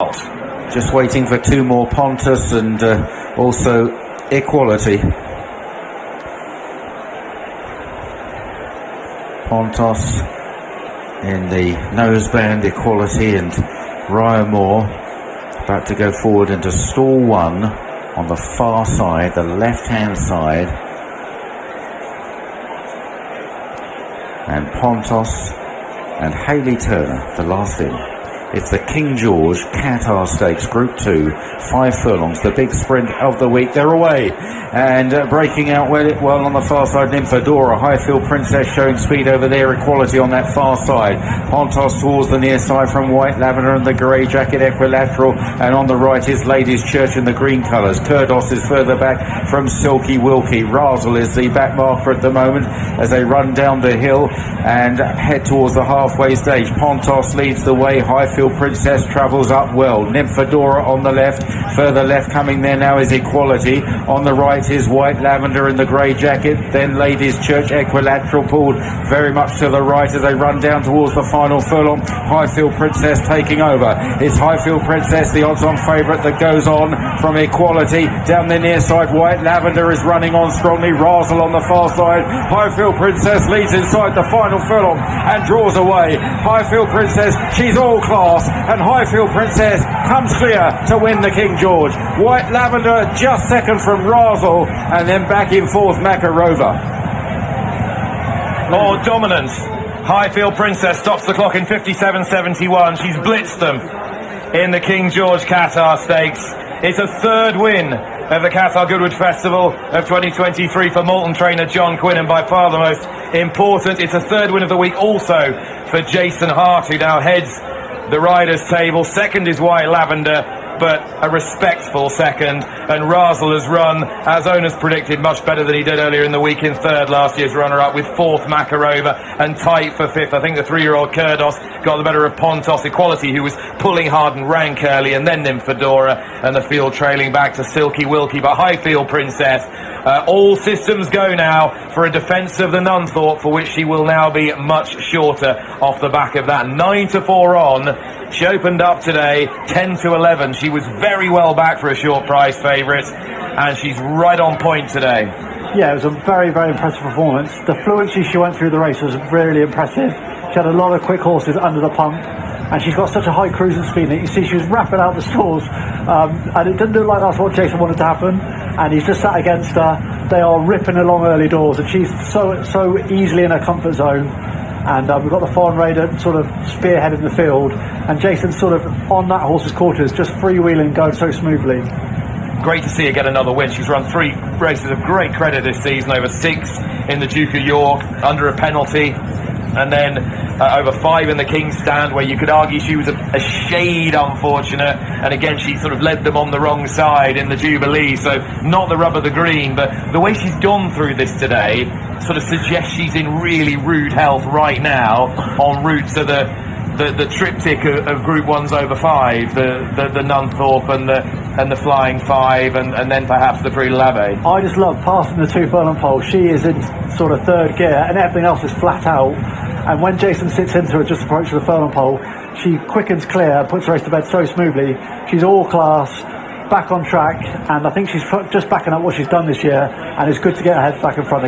Just waiting for two more Pontus and also Equality. Pontus in the noseband, Equality, and Ryan Moore about to go forward into stall one on the far side, the left-hand side. And Pontus and Hayley Turner, the last in. It's the King George Qatar Stakes Group 2, 5 furlongs, the big sprint of the week. They're away and breaking out well on the far side. Nymphadora, Highfield Princess showing speed over there. Equality on that far side. Pontos towards the near side from White Lavender and the grey jacket Equilateral, and on the right is Ladies Church in the green colours. Kurdos is further back from Silky Wilkie. Raasel is the back marker at the moment as they run down the hill and head towards the halfway stage. Pontos leads the way. Highfield Princess travels up well. Nymphadora on the left. Further left coming there now is Equality. On the right is White Lavender in the grey jacket. Then Ladies Church Equilateral pulled very much to the right as they run down towards the final furlong. Highfield Princess taking over. It's Highfield Princess, the odds-on favourite, that goes on from Equality. Down the near side, White Lavender is running on strongly. Raasel on the far side. Highfield Princess leads inside the final furlong and draws away. Highfield Princess, she's all class. And Highfield Princess comes clear to win the King George. White Lavender just second from Raasel, and then back in fourth Makarova. More dominance. Highfield Princess stops the clock in 57.71. She's blitzed them in the King George Qatar Stakes. It's a third win of the Qatar Goodwood Festival of 2023 for Malton trainer J Quinn, and by far the most important. It's a third win of the week also for Jason Hart, who now heads the riders' table. Second is White Lavender, but a respectful second. And Raasel has run, as owners predicted, much better than he did earlier in the week in third, last year's runner-up, with fourth Makarova and tight for fifth. I think the 3-year-old Kurdos got the better of Pontos Equality, who was pulling hard and rank early, and then Nymphadora, and the field trailing back to Silky Wilkie. But Highfield Princess, all systems go now for a defence of the Nunthorpe, for which she will now be much shorter off the back of that. 9-4 on. She opened up today 10-11. She was very well back for a short price favourite, and she's right on point today. Yeah, it was a very, very impressive performance. The fluency she went through the race was really impressive. She had a lot of quick horses under the pump, and she's got such a high cruising speed that you see she was rapping out the stalls, and it didn't look like that's what Jason wanted to happen, and he's just sat against her. They are ripping along early doors, and she's so easily in her comfort zone. And we've got the Foreign Raider sort of spearheading the field, and Jason's sort of on that horse's quarters, just freewheeling, going so smoothly. Great to see her get another win. She's run 3 races of great credit this season, over 6 in the Duke of York under a penalty, and then over 5 in the King's Stand, where you could argue she was a shade unfortunate, and again she sort of led them on the wrong side in the Jubilee, so not the rub of the green. But the way she's gone through this today sort of suggests she's in really rude health right now, en route to the triptych of Group 1's over 5, the Nunthorpe and the Flying 5, and then perhaps the Prix de l'Abbé. I just love passing the 2 furlong pole. She is in sort of third gear, and everything else is flat out. And when Jason sits into her, just approaches the furlong pole, she quickens clear, puts the race to bed so smoothly. She's all class, back on track, and I think she's just backing up what she's done this year, and it's good to get her head back in front again.